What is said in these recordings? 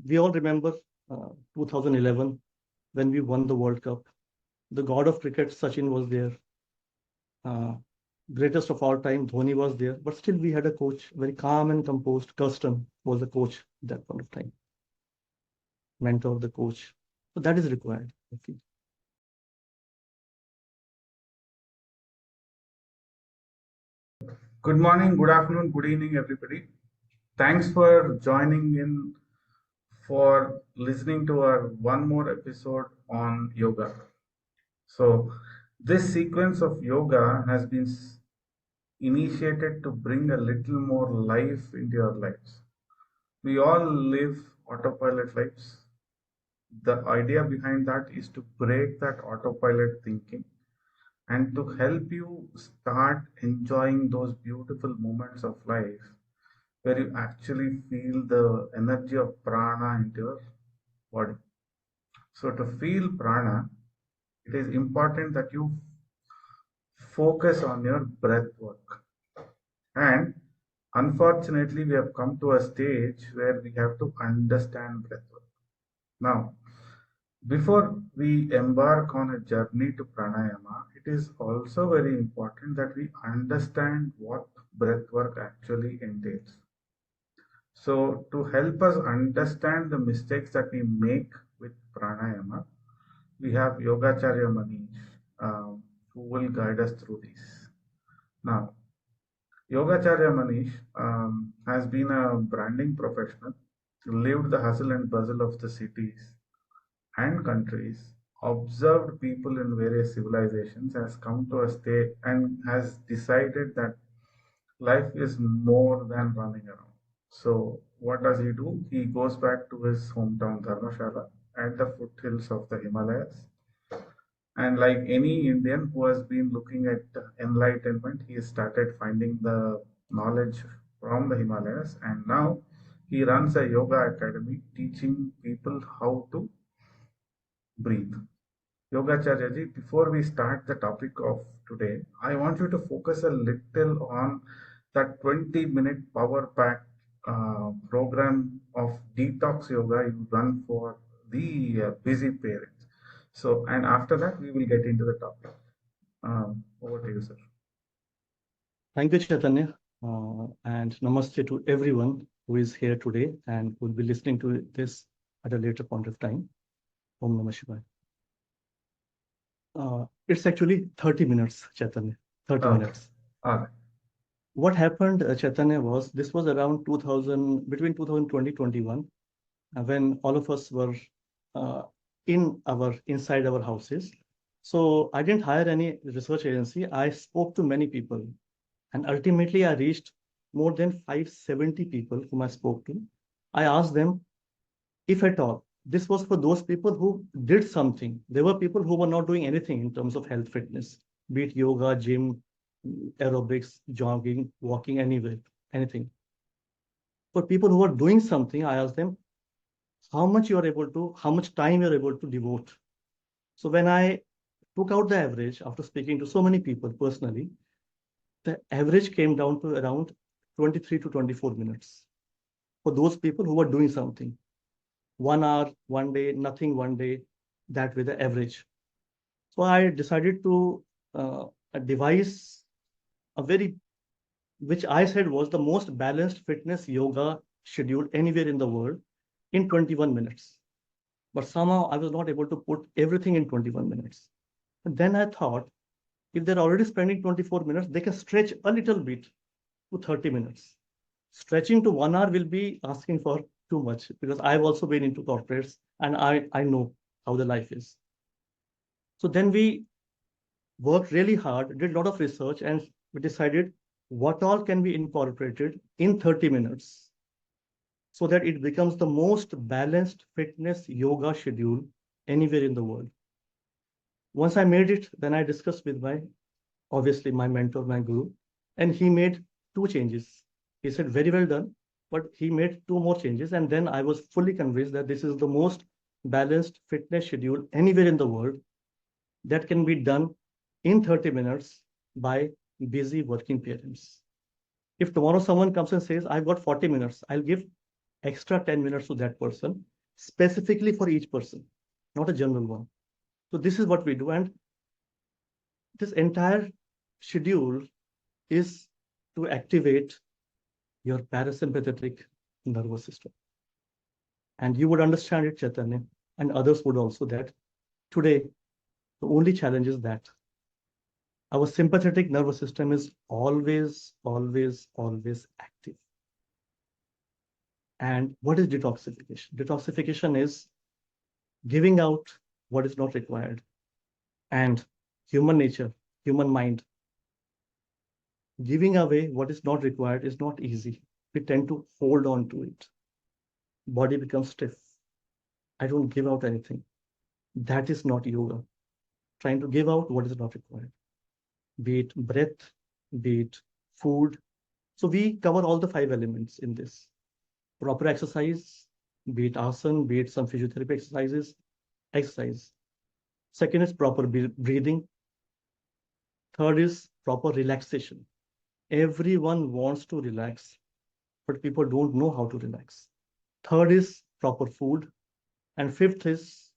We all remember 2011 when we won the World Cup. The god of cricket, Sachin, was there. Uh, Greatest of all time, Dhoni was there. But still, we had a coach, very calm and composed. Kirsten was the coach at that point of time, mentor, the coach. So that is required, I feel. Good morning, good afternoon, good evening, everybody. Thanks for joining in for listening to our one more episode on yoga. So, this sequence of yoga has been initiated to bring a little more life into your lives. We all live autopilot lives. The idea behind that is to break that autopilot thinking and to help you start enjoying those beautiful moments of life where you actually feel the energy of prana into your body. So, to feel prana, it is important that you focus on your breath work. And unfortunately, we have come to a stage where we have to understand breath work. Now, before we embark on a journey to pranayama, it is also very important that we understand what breath work actually entails. So, to help us understand the mistakes that we make with pranayama, we have Yogacharya Manish, who will guide us through this. Now, Yogacharya Manish has been a branding professional, lived the hustle and bustle of the cities and countries, observed people in various civilizations, has come to a state and has decided that life is more than running around. So, what does he do? He goes back to his hometown Dharmashala at the foothills of the Himalayas. And like any Indian who has been looking at enlightenment, he started finding the knowledge from the Himalayas. And now he runs a yoga academy teaching people how to breathe. Yogacharya ji, before we start the topic of today, I want you to focus a little on that 20-minute power pack program of detox yoga you run for the busy parents. So, and after that, we will get into the topic. Over to you, sir. Thank you, Chaitanya. And namaste to everyone who is here today and will be listening to this at a later point of time. Om Namah Shivaya. It's actually 30 minutes, Chaitanya. 30 Okay. minutes. All right. What happened, Chaitanya, was this was around 2000, between 2020 21, when all of us were uh, inside our houses. So I didn't hire any research agency. I spoke to many people, and ultimately I reached more than 570 people whom I spoke to. I asked them, if at all, this was for those people who did something. There were people who were not doing anything in terms of health fitness, be it yoga, gym, aerobics, jogging, walking, anywhere, anything. For people who are doing something, I asked them how much how much time you're able to devote. So when I took out the average after speaking to so many people personally, the average came down to around 23 to 24 minutes for those people who were doing something. 1 hour, 1 day, nothing 1 day, that way the average. So I decided to devise a very, which I said was the most balanced fitness yoga schedule anywhere in the world in 21 minutes. But somehow I was not able to put everything in 21 minutes. And then I thought, if they're already spending 24 minutes, they can stretch a little bit to 30 minutes. Stretching to 1 hour will be asking for too much because I've also been into corporates and I know how the life is. So then we worked really hard, did a lot of research, and we decided what all can be incorporated in 30 minutes so that it becomes the most balanced fitness yoga schedule anywhere in the world. Once I made it, then I discussed with obviously my mentor, my guru, and he made two changes. He said, very well done, but he made two more changes. And then I was fully convinced that this is the most balanced fitness schedule anywhere in the world that can be done in 30 minutes by busy working parents. If tomorrow someone comes and says, I've got 40 minutes, I'll give extra 10 minutes to that person specifically for each person, not a general one. So this is what we do. And this entire schedule is to activate your parasympathetic nervous system. And you would understand it, Chaitanya, and others would also, that today the only challenge is that our sympathetic nervous system is always, always, always active. And what is detoxification? Detoxification is giving out what is not required. And human nature, human mind, giving away what is not required is not easy. We tend to hold on to it. Body becomes stiff. I don't give out anything. That is not yoga. Trying to give out what is not required, be it breath, be it food. So we cover all the 5 elements in this. Proper exercise, be it asana, be it some physiotherapy exercises, exercise. Second is proper breathing. Third is proper relaxation. Everyone wants to relax, but people don't know how to relax. Third is proper food. And fifth is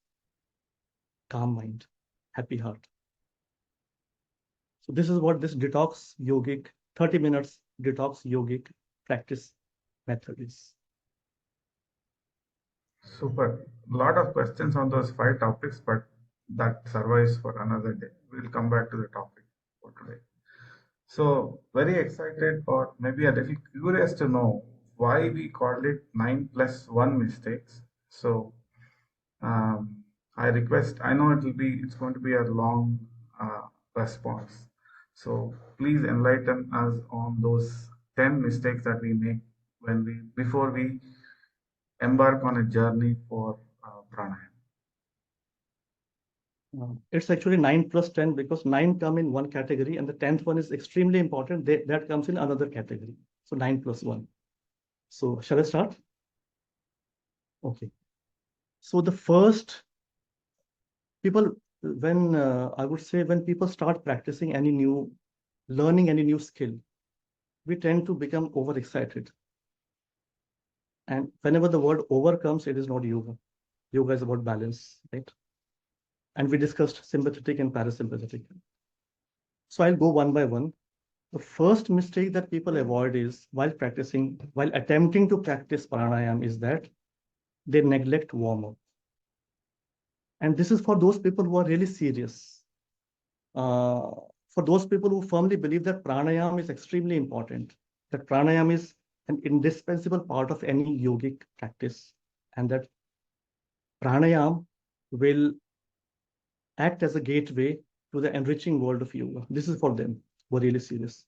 calm mind, happy heart. So this is what this detox yogic, 30 minutes detox yogic practice method is. Super. Lot of questions on those 5 topics, but that survives for another day. We'll come back to the topic for today. So, very excited or maybe a little curious to know why we called it 9 plus 1 mistakes. So, um, I request, I know it's going to be a long response. So, please enlighten us on those 10 mistakes that we make before we embark on a journey for pranayama. It's actually 9 plus 10 because 9 come in one category and the 10th one is extremely important. That comes in another category. So 9 plus 1. So shall I start? Okay. So the first people, when I would say when people start practicing learning any new skill, we tend to become overexcited. And whenever the word over comes, it is not yoga. Yoga is about balance, right? And we discussed sympathetic and parasympathetic. So I'll go one by one. The first mistake that people avoid is while attempting to practice pranayama is that they neglect warm up. And this is for those people who are really serious. For those people who firmly believe that pranayama is extremely important, that pranayama is an indispensable part of any yogic practice, and that pranayama will act as a gateway to the enriching world of yoga. This is for them who are really serious.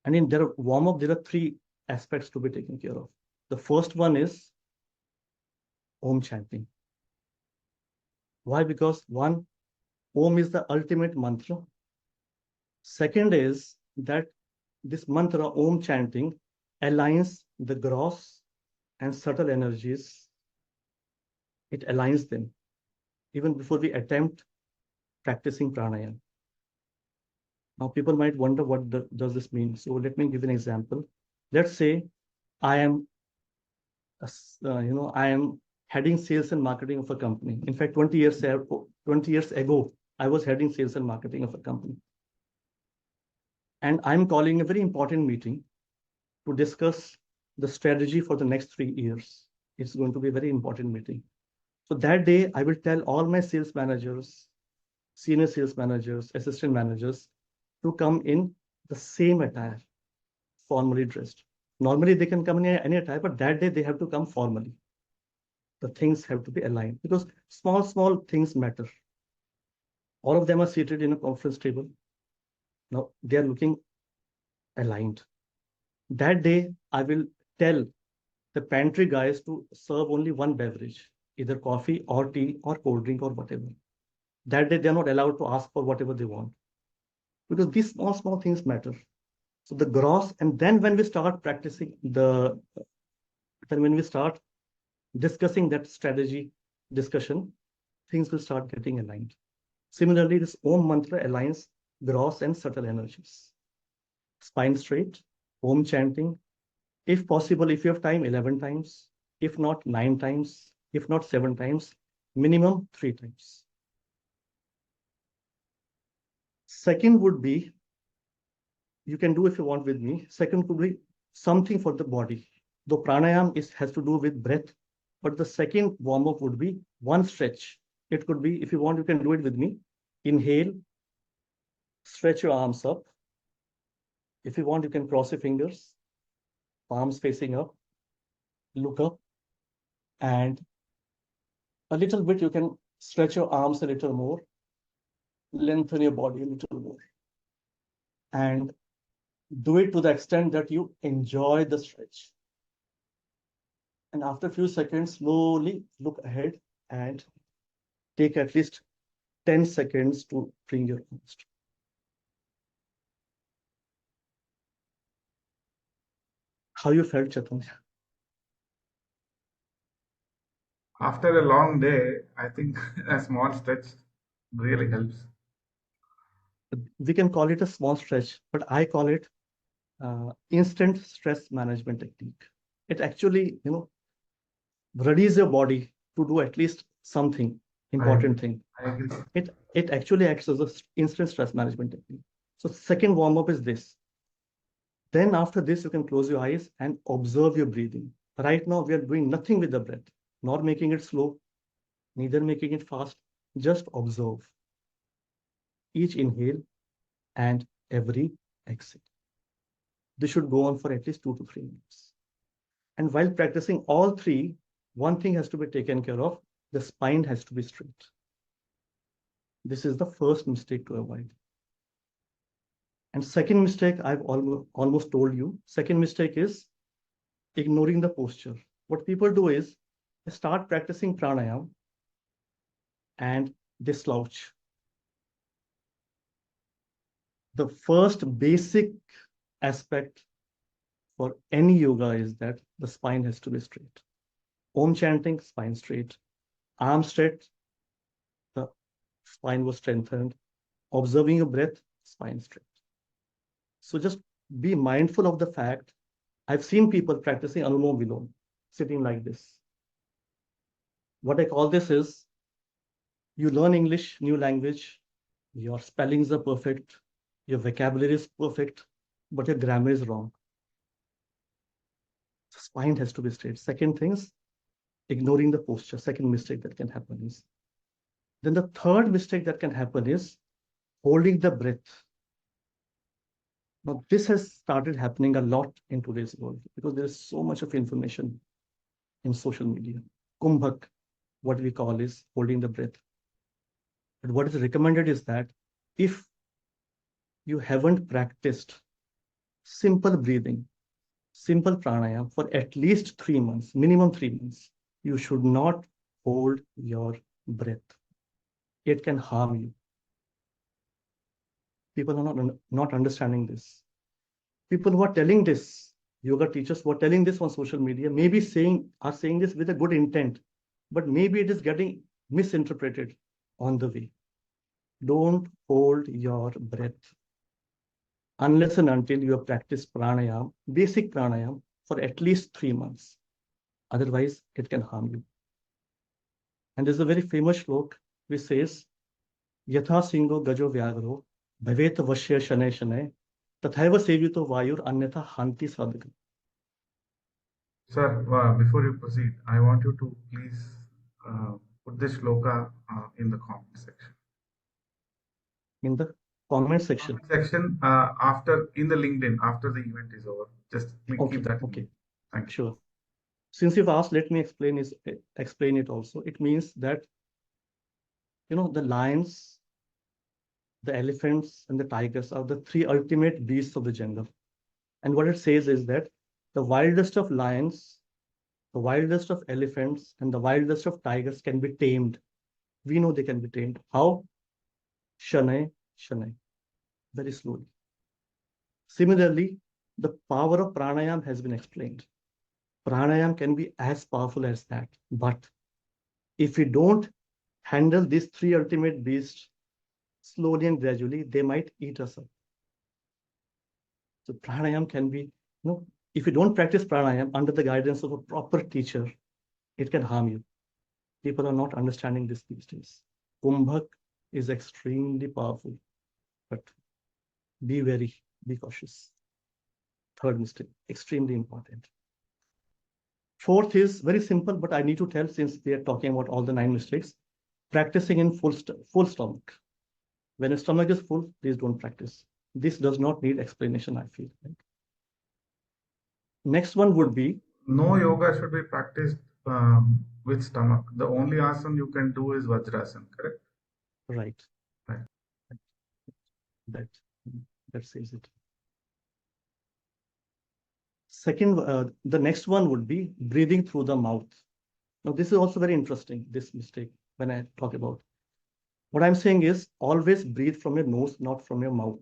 And in their warm up, there are 3 aspects to be taken care of. The first one is Om chanting. Why? Because one, Om is the ultimate mantra. Second is that this mantra, Om chanting, aligns the gross and subtle energies. It aligns them even before we attempt practicing pranayama. Now, people might wonder what does this mean. So let me give an example. Let's say I am, I am heading sales and marketing of a company. In fact, 20 years ago, I was heading sales and marketing of a company. And I'm calling a very important meeting to discuss the strategy for the next 3 years. It's going to be a very important meeting. So that day, I will tell all my sales managers, senior sales managers, assistant managers to come in the same attire, formally dressed. Normally, they can come in any attire, but that day they have to come formally. The things have to be aligned because small things matter. All of them are seated in a conference table. Now they are looking aligned. That day, I will tell the pantry guys to serve only one beverage, either coffee or tea or cold drink or whatever. That day, they're not allowed to ask for whatever they want because these small things matter. So the gross, and then when we start when we start discussing that strategy discussion, things will start getting aligned. Similarly, this Om mantra aligns gross and subtle energies. Spine straight, Om chanting. If possible, if you have time, 11 times. If not, 9 times. if not 7 times, minimum 3 times. Second would be, you can do if you want with me. Second could be something for the body. Though pranayam has to do with breath, but the second warm up would be one stretch. It could be, if you want, you can do it with me. Inhale, stretch your arms up. If you want, you can cross your fingers, palms facing up, look up, and a little bit you can stretch your arms a little more, lengthen your body a little more, and do it to the extent that you enjoy the stretch. And after a few seconds, slowly look ahead and take at least 10 seconds to bring your arms. How you felt, Chaitanya? After a long day, I think a small stretch really helps. We can call it a small stretch, but I call it instant stress management technique. It actually, readies your body to do at least something I agree. important thing. I agree. It actually acts as a instant stress management technique. So second warm up is this. Then after this, you can close your eyes and observe your breathing. Right now, we are doing nothing with the breath, not making it slow, neither making it fast. Just observe each inhale and every exhale. This should go on for at least 2 to 3 minutes. And while practicing all three, one thing has to be taken care of. The spine has to be straight. This is the first mistake to avoid. And second mistake, I've almost told you. Second mistake is ignoring the posture. What people do is they start practicing pranayam and they slouch. The first basic aspect for any yoga is that the spine has to be straight. Om chanting, spine straight. Arm straight, the spine was strengthened. Observing your breath, spine straight. So just be mindful of the fact. I've seen people practicing Anulom Vilom, sitting like this. What I call this is, you learn English, new language, your spellings are perfect, your vocabulary is perfect, but your grammar is wrong. The spine has to be straight. Second thing is ignoring the posture. Second mistake that can happen is. Then the third mistake that can happen is holding the breath. Now, this has started happening a lot in today's world because there is so much of information in social media. Kumbhak, what we call is holding the breath. But what is recommended is that if you haven't practiced simple breathing, simple pranayama for at least 3 months, minimum 3 months, you should not hold your breath. It can harm you. People are not understanding this. People who are telling this, yoga teachers who are telling this on social media, maybe are saying this with a good intent, but maybe it is getting misinterpreted on the way. Don't hold your breath unless and until you have practiced pranayam, basic pranayam, for at least 3 months. Otherwise, it can harm you. And there's a very famous shlok which says, Yatha Singho Gajo Vyagro, Bhavet Vashya Shanay Shanay, Tathaiva Sevito Vayur Anyatha Hanti Sadhaka. Sir, before you proceed, I want you to please put this shloka in the comment section. In the comment section. Comment section after in the LinkedIn after the event is over. Just keep that in Okay. mind. Thank you. Sure. Since you've asked, let me explain it also. It means that, the lions, the elephants, and the tigers are the three ultimate beasts of the jungle. And what it says is that the wildest of lions, the wildest of elephants, and the wildest of tigers can be tamed. We know they can be tamed. How? Shanay, Shanay, very slowly. Similarly, the power of pranayam has been explained. Pranayam can be as powerful as that. But if we don't handle these three ultimate beasts slowly and gradually, they might eat us up. So pranayam can be, if you don't practice pranayam under the guidance of a proper teacher, it can harm you. People are not understanding this these days. Kumbhak is extremely powerful, but be wary, be cautious. Third mistake, extremely important. Fourth is very simple, but I need to tell since we are talking about all the 9 mistakes. Practicing in full stomach. When your stomach is full, please don't practice. This does not need explanation, I feel. Right? Next one would be No yoga should be practiced with stomach. The only asana you can do is Vajrasana, correct? right. Right. That that says it. Second, the next one would be breathing through the mouth. Now, this is also very interesting, this mistake, when I talk about. What I'm saying is always breathe from your nose, not from your mouth.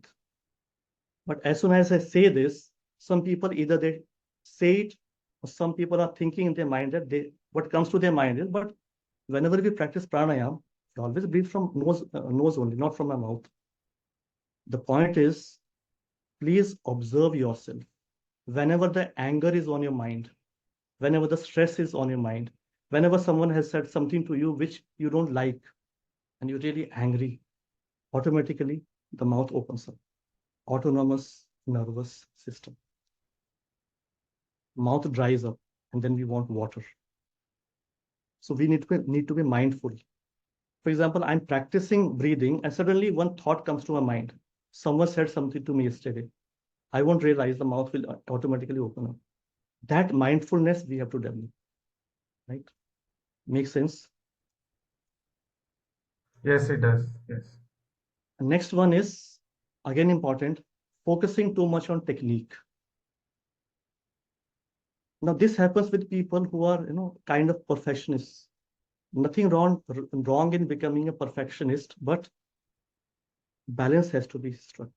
But as soon as I say this, some people either they say it, or some people are thinking in their mind that they what comes to their mind is, but whenever we practice pranayama, we always breathe from nose only, not from my mouth. The point is, please observe yourself. Whenever the anger is on your mind, whenever the stress is on your mind, whenever someone has said something to you which you don't like, and you're really angry, automatically the mouth opens up. Autonomous nervous system. Mouth dries up, and then we want water. So we need to be mindful. For example, I'm practicing breathing, and suddenly one thought comes to my mind. Someone said something to me yesterday. I won't realize the mouth will automatically open up. That mindfulness we have to develop, right? Makes sense. Yes, it does. Yes. Next one is again important, focusing too much on technique. Now this happens with people who are, kind of perfectionists. Nothing wrong in becoming a perfectionist, but balance has to be struck.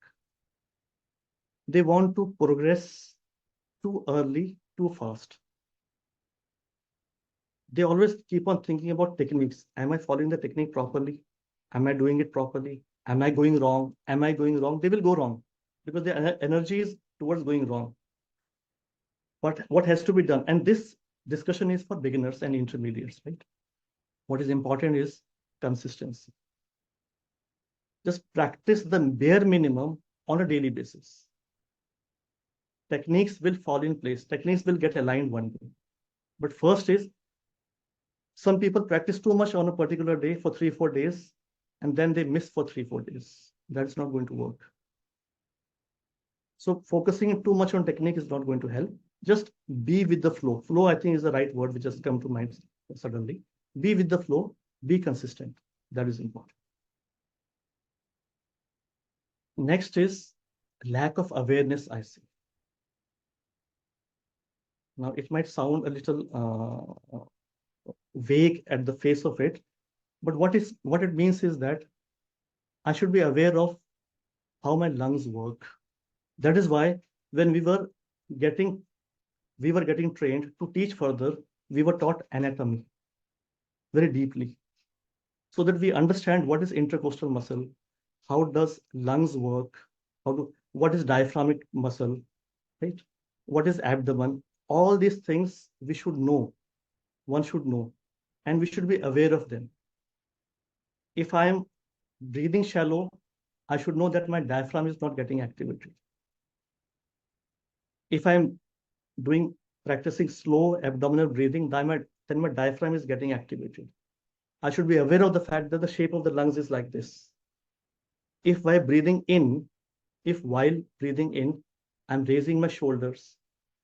They want to progress too early, too fast. They always keep on thinking about techniques. Am I following the technique properly? Am I doing it properly? Am I going wrong? Am I going wrong? They will go wrong because their energy is towards going wrong. But what has to be done? And this discussion is for beginners and intermediates, right? What is important is consistency. Just practice the bare minimum on a daily basis. Techniques will fall in place. Techniques will get aligned one day. But first is some people practice too much on a particular day for 3 4 days, and then they miss for 3 4 days. That's not going to work. So focusing too much on technique is not going to help. Just be with the flow. Flow, I think, is the right word which just come to mind suddenly. Be with the flow. Be consistent. That is important. Next is lack of awareness, I see. Now, it might sound a little vague at the face of it, but what it means is that I should be aware of how my lungs work. That is why when getting we were getting trained to teach further, we were taught anatomy very deeply so that we understand what is intercostal muscle, how does lungs work, what is diaphragmic muscle, right? What is abdomen? All these things we should know. One should know, and we should be aware of them. If I am breathing shallow, I should know that my diaphragm is not getting activated. If I'm doing practicing slow abdominal breathing, then my diaphragm is getting activated. I should be aware of the fact that the shape of the lungs is like this. If while breathing in, if while breathing in, I'm raising my shoulders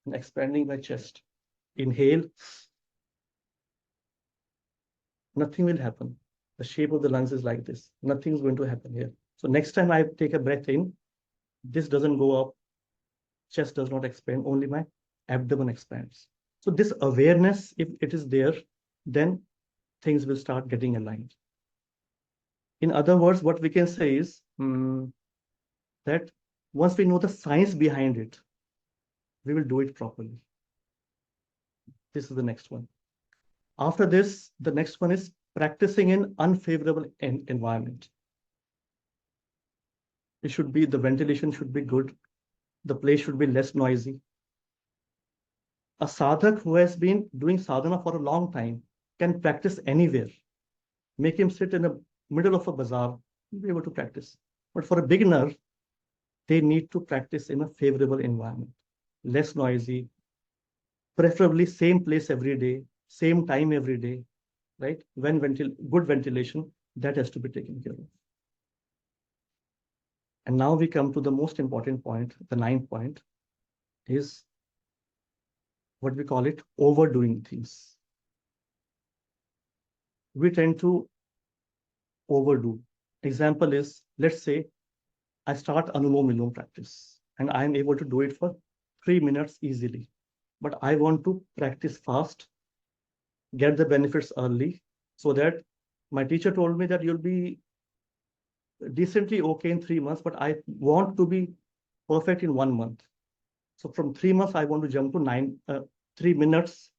and expanding my chest, inhale, nothing will happen. The shape of the lungs is like this. Nothing is going to happen here. So next time I take a breath in, this doesn't go up, chest does not expand, only my abdomen expands. So this awareness, if it is there, then things will start getting aligned. In other words, what we can say is that once we know the science behind it, we will do it properly. This is the next one. After this, the next one is practicing in unfavorable environment. The ventilation should be good. The place should be less noisy. A sadhak who has been doing sadhana for a long time, can practice anywhere. Make him sit in the middle of a bazaar, he'll be able to practice. But for a beginner, they need to practice in a favorable environment, less noisy, preferably same place every day, same time every day, right? When good ventilation, that has to be taken care of. And now we come to the most important point, the ninth point, is what we call it overdoing things. We tend to overdo. Example is, let's say I start Anulom Vilom practice and I am able to do it for 3 minutes easily. But I want to practice fast, get the benefits early, so that my teacher told me that you'll be decently okay in 3 months, but I want to be perfect in 1 month. So from 3 months, I want to jump to 3 minutes.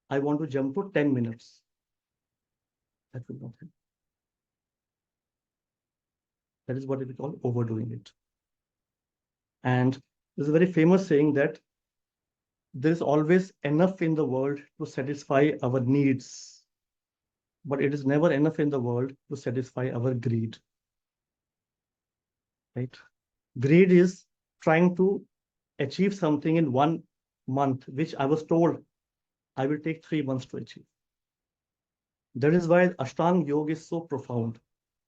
I want to jump to 10 minutes. That will not help. That is what we call overdoing it. And there's a very famous saying that there is always enough in the world to satisfy our needs, but it is never enough in the world to satisfy our greed, right? Greed is trying to achieve something in 1 month, which I was told I will take 3 months to achieve. That is why Ashtanga Yoga is so profound.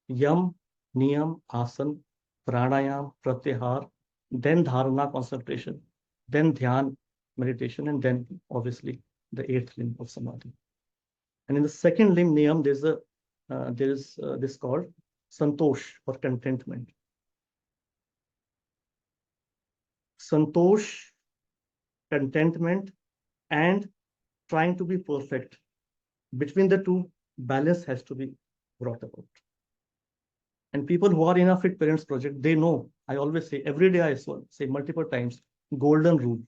Yam, Niyam, Asan, Pranayama, Pratyahar, then Dharana, concentration, then Dhyan, meditation, and then obviously the eighth limb of Samadhi. And in the second limb, Niyam, there is this called Santosh or contentment. Santosh, contentment, and trying to be perfect. Between the two, balance has to be brought about. And people who are in a Fit Parents project, they know. I always say, every day I say multiple times, golden rule.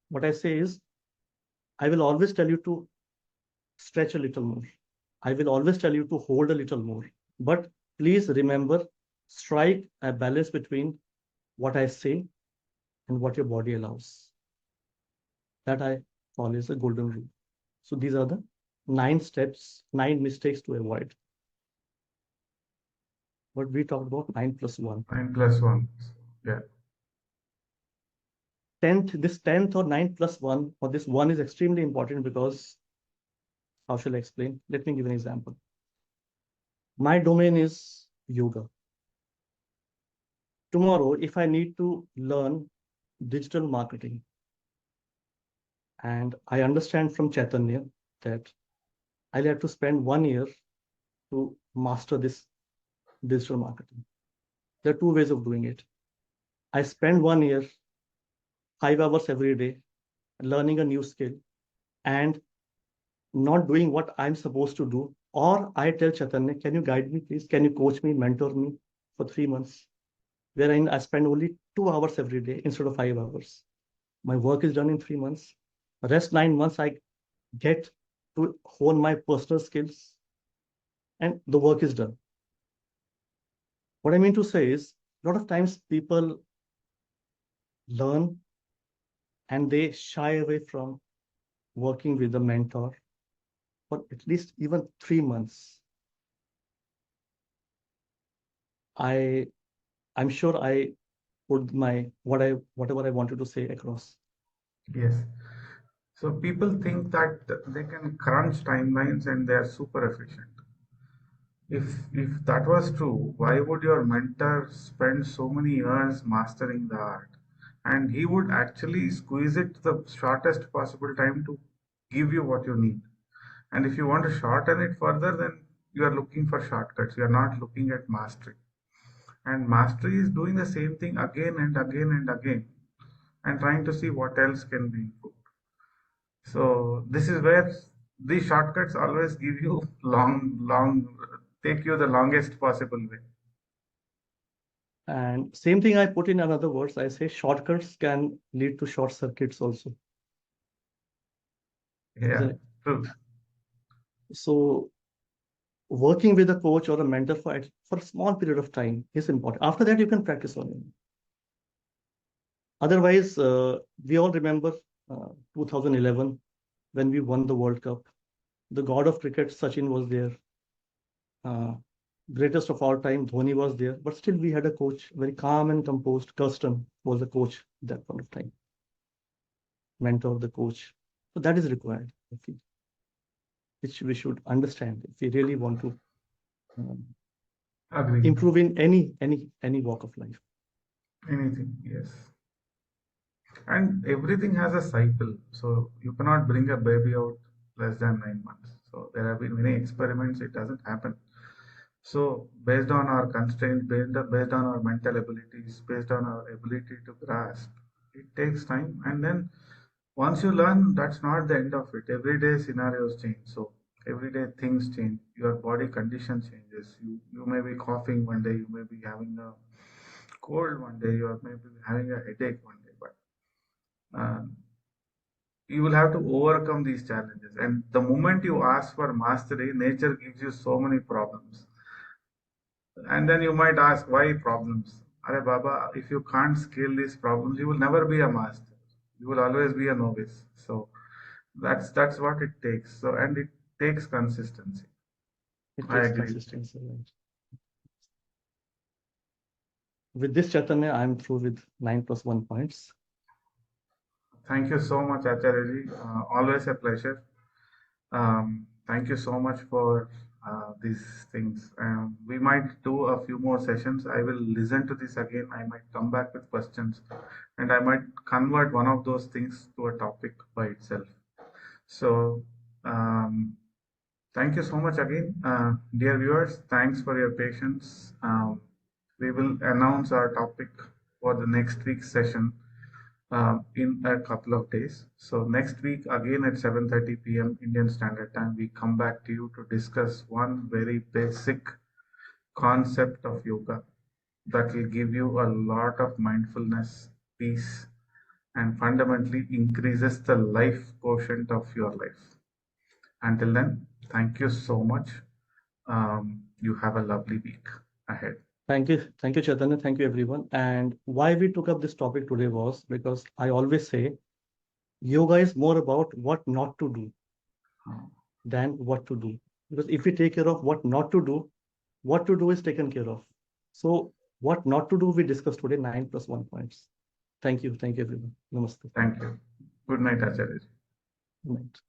What I say is, I will always tell you to stretch a little more. I will always tell you to hold a little more. But please remember, strike a balance between what I say and what your body allows. That I call is a golden rule. So these are the 9 steps, 9 mistakes to avoid. But we talked about 9+1. 9+1. Yeah. This 10th or 9+1, or this one is extremely important because, how shall I explain? Let me give an example. My domain is yoga. Tomorrow, if I need to learn digital marketing, and I understand from Chaitanya that I'll have to spend 1 year to master this digital marketing. There are two ways of doing it. I spend 1 year, 5 hours every day, learning a new skill and not doing what I'm supposed to do. Or I tell Chaitanya, can you guide me, please? Can you coach me, mentor me for 3 months? Wherein I spend only 2 hours every day instead of 5 hours. My work is done in 3 months. The rest 9 months, I get to hone my personal skills and the work is done. What I mean to say is, a lot of times people learn and they shy away from working with a mentor for at least even 3 months. I'm sure I put whatever I wanted to say across. Yes. So people think that they can crunch timelines and they are super efficient. If that was true, why would your mentor spend so many years mastering the art? And he would actually squeeze it to the shortest possible time to give you what you need. And if you want to shorten it further, then you are looking for shortcuts. You are not looking at mastery. And mastery is doing the same thing again and again and again and trying to see what else can be improved. So this is where these shortcuts always give you take you the longest possible way. And same thing I put in another words, I say shortcuts can lead to short circuits also, Yeah, isn't it? true. So working with a coach or a mentor for a small period of time is important. After that, you can practice on it. Otherwise, we all remember 2011 when we won the World Cup. The god of cricket, Sachin, was there. Uh, Greatest of all time, Dhoni was there. But still, we had a coach, very calm and composed. Kirsten was the coach at that point of time, mentor, the coach. So that is required, I feel, which we should understand if we really want to um, Agreed. improve in any walk of life. Anything, yes. And everything has a cycle. So you cannot bring a baby out less than 9 months. So there have been many experiments, it doesn't happen. So based on our constraints, based on our mental abilities, based on our ability to grasp, it takes time. And then once you learn, that's not the end of it. Every day scenarios change. So every day things change. Your body condition changes. You may be coughing one day, you may be having a cold one day, you may be having a headache one day, but um, you will have to overcome these challenges. And the moment you ask for mastery, nature gives you so many problems. And then you might ask, why problems? Are Baba, if you can't scale these problems, you will never be a master. You will always be a novice. So that's what it takes. So and it takes consistency. It I takes agree with you. consistency. Right? With this, Chaitanya, I'm through with 9 plus 1 points. Thank you so much, Acharya. Always a pleasure. Thank you so much for these things. We might do a few more sessions. I will listen to this again. I might come back with questions and I might convert one of those things to a topic by itself. So, um, thank you so much again, dear viewers. Thanks for your patience. We will announce our topic for the next week's session in a couple of days. So next week again at 7:30 p.m. Indian Standard Time, we come back to you to discuss one very basic concept of yoga that will give you a lot of mindfulness, peace, and fundamentally increases the life quotient of your life. Until then, thank you so much. You have a lovely week ahead. Thank you, Chaitanya. Thank you, everyone. And why we took up this topic today was because I always say yoga is more about what not to do than what to do. Because if we take care of what to do is taken care of. So what not to do, we discussed today 9 plus 1 points. Thank you. Thank you, everyone. Namaste. Thank you. Good night, Acharya. Good night.